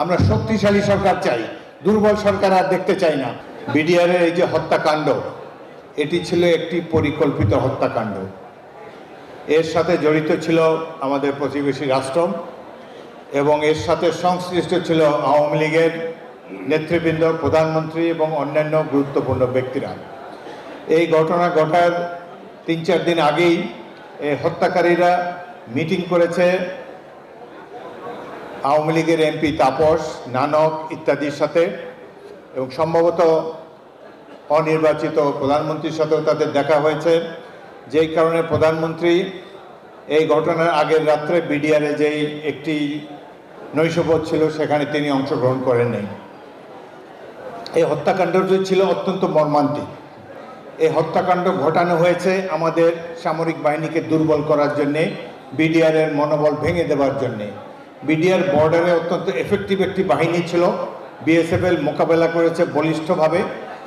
আমরা শক্তিশালী সরকার চাই, দুর্বল সরকার আর দেখতে চাই না। বিডিআরের এই যে হত্যাকাণ্ড, এটি ছিল একটি পরিকল্পিত হত্যাকাণ্ড। এর সাথে জড়িত ছিল আমাদের প্রতিবেশী রাষ্ট্র এবং এর সাথে সংশ্লিষ্ট ছিল আওয়ামী লীগের নেতৃবৃন্দ, প্রধানমন্ত্রী এবং অন্যান্য গুরুত্বপূর্ণ ব্যক্তিরা। এই ঘটনা ঘটার 3-4 দিন আগেই এই হত্যাকারীরা মিটিং করেছে আওয়ামী লীগের এমপি তাপস, নানক ইত্যাদির সাথে, এবং সম্ভবত অনির্বাচিত প্রধানমন্ত্রীর সাথেও তাদের দেখা হয়েছে, যেই কারণে প্রধানমন্ত্রী এই ঘটনার আগের রাত্রে বিডিআরে যেই একটি নৈশভোজ ছিল সেখানে তিনি অংশগ্রহণ করেন নাই। এই হত্যাকাণ্ডটি ছিল অত্যন্ত মর্মান্তিক। এই হত্যাকাণ্ড ঘটানো হয়েছে আমাদের সামরিক বাহিনীকে দুর্বল করার জন্যে, বিডিআরের মনোবল ভেঙে দেওয়ার জন্যে। বিডিআর বর্ডারে অত্যন্ত এফেক্টিভ একটি বাহিনী ছিল, বিএসএফএল মোকাবেলা করেছে বলিষ্ঠভাবে,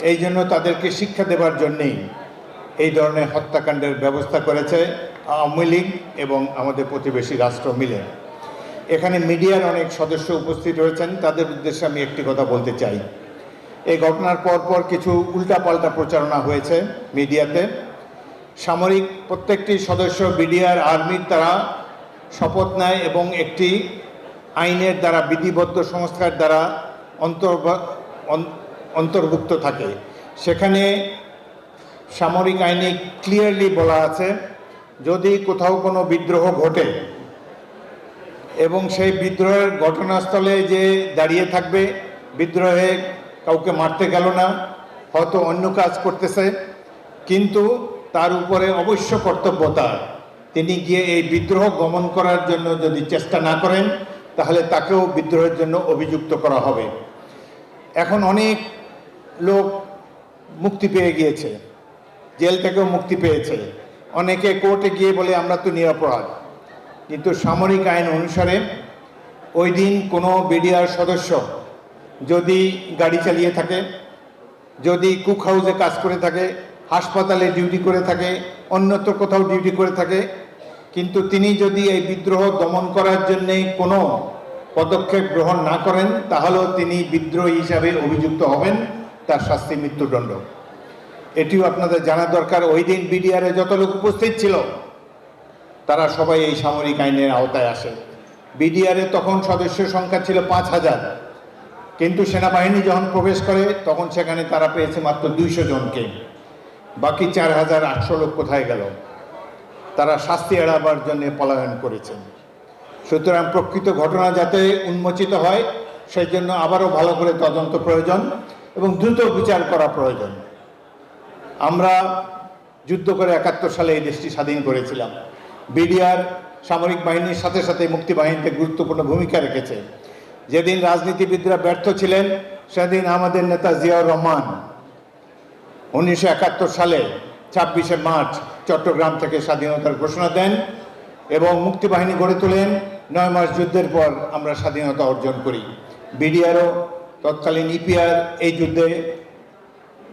এই জন্য তাদেরকে শিক্ষা দেওয়ার জন্যেই এই ধরনের হত্যাকাণ্ডের ব্যবস্থা করেছে আওয়ামী লীগ এবং আমাদের প্রতিবেশী রাষ্ট্র মিলে। এখানে মিডিয়ার অনেক সদস্য উপস্থিত রয়েছেন, তাদের উদ্দেশ্যে আমি একটি কথা বলতে চাই। এই ঘটনার পরপর কিছু উল্টাপাল্টা প্রচারণা হয়েছে মিডিয়াতে। সামরিক প্রত্যেকটি সদস্য বিডিআর আর্মির দ্বারা শপথ নেয় এবং একটি আইনের দ্বারা, বিধিবদ্ধ সংস্কার দ্বারা অন্তর্ভুক্ত থাকে। সেখানে সামরিক আইনে ক্লিয়ারলি বলা আছে, যদি কোথাও কোনো বিদ্রোহ ঘটে এবং সেই বিদ্রোহের ঘটনাস্থলে যে দাঁড়িয়ে থাকবে, বিদ্রোহে কাউকে মারতে গেল না, হয়তো অন্য কাজ করতেছে, কিন্তু তার উপরে অবশ্য কর্তব্য তার, তিনি গিয়ে এই বিদ্রোহ দমন করার জন্য যদি চেষ্টা না করেন তাহলে তাকেও বিদ্রোহের জন্য অভিযুক্ত করা হবে। এখন অনেক লোক মুক্তি পেয়ে গিয়েছে, জেল থেকেও মুক্তি পেয়েছে, অনেকে কোর্টে গিয়ে বলে আমরা তো নিরপরাধ, কিন্তু সামরিক আইন অনুসারে ওই দিন কোনো বিডিআর সদস্য যদি গাড়ি চালিয়ে থাকে, যদি কুক হাউসে কাজ করে থাকে, হাসপাতালে ডিউটি করে থাকে, অন্যত্র কোথাও ডিউটি করে থাকে, কিন্তু তিনি যদি এই বিদ্রোহ দমন করার জন্যে কোনো পদক্ষেপ গ্রহণ না করেন তাহলেও তিনি বিদ্রোহী হিসাবে অভিযুক্ত হবেন, তার শাস্তি মৃত্যুদণ্ড। এটিও আপনাদের জানা দরকার। ওই দিন বিডিআরে যত লোক উপস্থিত ছিল তারা সবাই এই সামরিক আইনের আওতায় আসে। বিডিআরে তখন সদস্য সংখ্যা ছিল 5000, কিন্তু সেনাবাহিনী যখন প্রবেশ করে তখন সেখানে তারা পেয়েছে মাত্র 200 জনকে। বাকি 4800 লোক কোথায় গেল? তারা শাস্তি এড়াবার জন্য পলায়ন করেছেন। সুতরাং প্রকৃত ঘটনা যাতে উন্মোচিত হয় সেই জন্য আবারও ভালো করে তদন্ত প্রয়োজন এবং দ্রুত বিচার করা প্রয়োজন। আমরা যুদ্ধ করে 71 সালে এই দেশটি স্বাধীন করেছিলাম। বিডিআর সামরিক বাহিনীর সাথে সাথে মুক্তি বাহিনীতে গুরুত্বপূর্ণ ভূমিকা রেখেছে। যেদিন রাজনীতিবিদরা ব্যর্থ ছিলেন সেদিন আমাদের নেতা জিয়াউর রহমান 1971 সালে 26শে মার্চ চট্টগ্রাম থেকে স্বাধীনতার ঘোষণা দেন এবং মুক্তিবাহিনী গড়ে তোলেন। 9 মাস যুদ্ধের পর আমরা স্বাধীনতা অর্জন করি। বিডিআরও তৎকালীন ইপিআর এই যুদ্ধে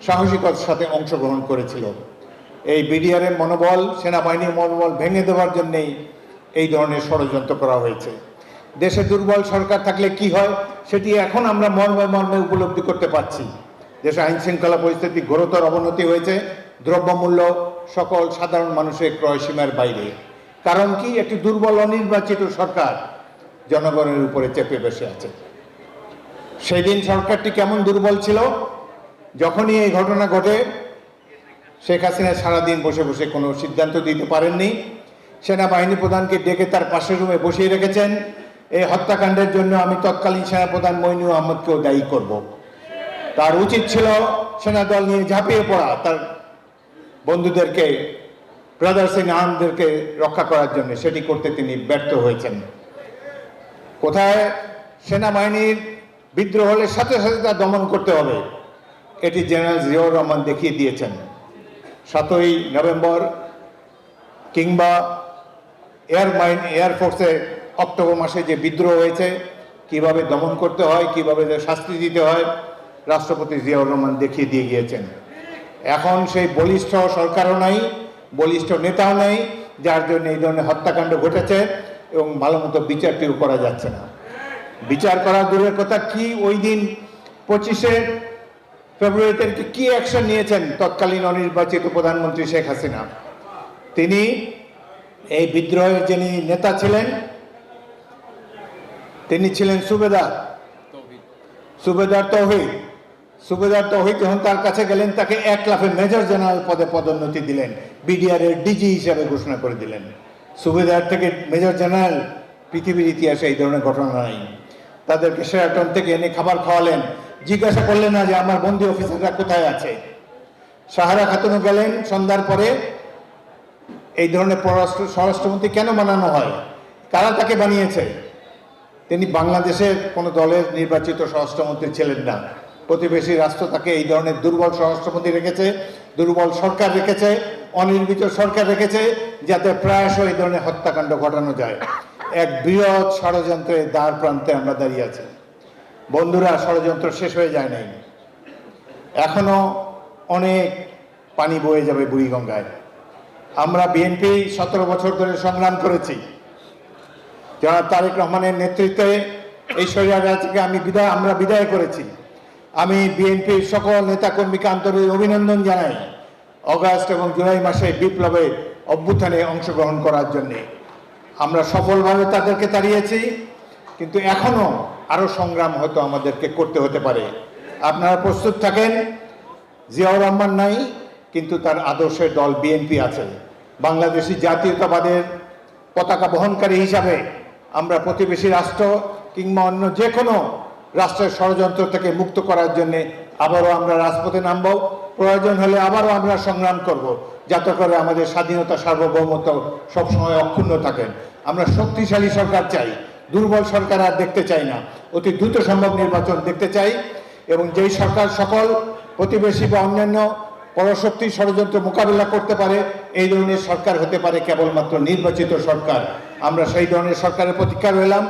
সাহসিকতার সাথে অংশগ্রহণ করেছিল। এই বিডিআরের মনোবল, সেনাবাহিনীর মনোবল ভেঙে দেওয়ার জন্যেই এই ধরনের ষড়যন্ত্র করা হয়েছে। দেশে দুর্বল সরকার থাকলে কি হয় সেটি এখন আমরা মর্মে মর্মে উপলব্ধি করতে পারছি। দেশে আইনশৃঙ্খলা পরিস্থিতি ঘোরতর অবনতি হয়েছে, দ্রব্যমূল্য সকল সাধারণ মানুষের ক্রয়সীমার বাইরে। কারণ কি? একটি দুর্বল অনির্বাচিত সরকার জনগণের উপরে চেপে বসে আছে। সেই দিন সরকারটি কেমন দুর্বল ছিল? যখনই এই ঘটনা ঘটে শেখ হাসিনা সারাদিন বসে বসে কোনো সিদ্ধান্ত দিতে পারেননি। সেনাবাহিনী প্রধানকে ডেকে তার পাশের রুমে বসিয়ে রেখেছেন। এই হত্যাকাণ্ডের জন্য আমি তৎকালীন সেনাপ্রধান মইনুল আহমদকেও দায়ী করব। তার উচিত ছিল সেনাদল নিয়ে ঝাঁপিয়ে পড়া, তার বন্ধুদেরকে, ব্রাদার্স ইন আর্মদেরকে রক্ষা করার জন্য। সেটি করতে তিনি ব্যর্থ হয়েছেন। কোথায় সেনাবাহিনীর বিদ্রোহ হলে সাথে সাথে তা দমন করতে হবে, এটি জেনারেল জিয়াউর রহমান দেখিয়ে দিয়েছেন। 7ই নভেম্বর কিংবা এয়ারফোর্সে অক্টোবর মাসে যে বিদ্রোহ হয়েছে, কিভাবে দমন করতে হয়, কিভাবে শাস্তি দিতে হয়, রাষ্ট্রপতি জিয়াউর রহমান দেখিয়ে দিয়ে গিয়েছেন। এখন সেই বলিষ্ঠ সরকারও নাই, বলিষ্ঠ নেতাও নাই, যার জন্য এই ধরনের হত্যাকাণ্ড ঘটেছে এবং ভালো মতো বিচারটিও করা যাচ্ছে না। বিচার করা দূরের কথা, কি ওই দিন 25শে ফেব্রুয়ারি তারিখে কি অ্যাকশন নিয়েছেন তৎকালীন অনির্বাচিত প্রধানমন্ত্রী শেখ হাসিনা। তিনি এই বিদ্রোহের যিনি নেতা ছিলেন তিনি ছিলেন সুবেদার তৌহিদ যখন তার কাছে গেলেন তাকে 1 লাফে মেজর জেনারেল পদে পদোন্নতি দিলেন, বিডিআর এর ডিজি হিসেবে ঘোষণা করে দিলেন। সুবেদার থেকে মেজর জেনারেল পৃথিবীর ইতিহাসে এই ধরনের ঘটনা নাই। তাদেরকে শেরাটন থেকে এনে খাবার খাওয়ালেন, জিজ্ঞাসা করলেন না যে আমার বন্দী অফিসাররা কোথায় আছে। সাহারা খাতুনও গেলেন সন্ধ্যার পরে। এই ধরনের স্বরাষ্ট্রমন্ত্রী কেন বানানো হয়, কারা তাকে বানিয়েছে? তিনি বাংলাদেশের কোনো দলের নির্বাচিত স্বরাষ্ট্রমন্ত্রী ছিলেন না। প্রতিবেশী রাষ্ট্র তাকে এই ধরনের দুর্বল স্বরাষ্ট্রমন্ত্রী রেখেছে, দুর্বল সরকার রেখেছে, অনির্বাচিত সরকার রেখেছে, যাতে প্রায়শ এই ধরনের হত্যাকাণ্ড ঘটানো যায়। এক বৃহৎ ষড়যন্ত্রের দ্বার প্রান্তে আমরা দাঁড়িয়ে আছি। বন্ধুরা, ষড়যন্ত্র শেষ হয়ে যায় নাই, এখনো অনেক পানি বয়ে যাবে বুড়িগঙ্গায়। আমরা বিএনপি 17 বছর ধরে সংগ্রাম করেছি। জনাব তারেক রহমানের নেতৃত্বে এই স্বৈরাচারকে আমরা বিদায় করেছি। আমি বিএনপির সকল নেতাকর্মীকে আন্তরিক অভিনন্দন জানাই অগাস্ট এবং জুলাই মাসে বিপ্লবে অভ্যুত্থানে অংশগ্রহণ করার জন্যে। আমরা সফলভাবে তাদেরকে তাড়িয়েছি, কিন্তু এখনো আরো সংগ্রাম হয়তো আমাদেরকে করতে হতে পারে। আপনারা প্রস্তুত থাকেন। জিয়াউর রহমান নাই, কিন্তু তার আদর্শের দল বিএনপি আছে। বাংলাদেশি জাতীয়তাবাদের পতাকা বহনকারী হিসাবে আমরা প্রতিবেশী রাষ্ট্র কিংবা অন্য যে কোনো রাষ্ট্রের ষড়যন্ত্র থেকে মুক্ত করার জন্য আবারও আমরা রাজপথে নামব। প্রয়োজন হলে আবারও আমরা সংগ্রাম করব, যাতে করে আমাদের স্বাধীনতা সার্বভৌমত্ব সবসময় অক্ষুণ্ণ থাকেন। আমরা শক্তিশালী সরকার চাই, দুর্বল সরকার আর দেখতে চাই না। অতি দ্রুত সম্ভব নির্বাচন দেখতে চাই, এবং যেই সরকার সকল প্রতিবেশী বা অন্যান্য পরশক্তি ষড়যন্ত্র মোকাবিলা করতে পারে, এই ধরনের সরকার হতে পারে কেবলমাত্র নির্বাচিত সরকার। আমরা সেই ধরনের সরকারের প্রতীক্ষা রইলাম।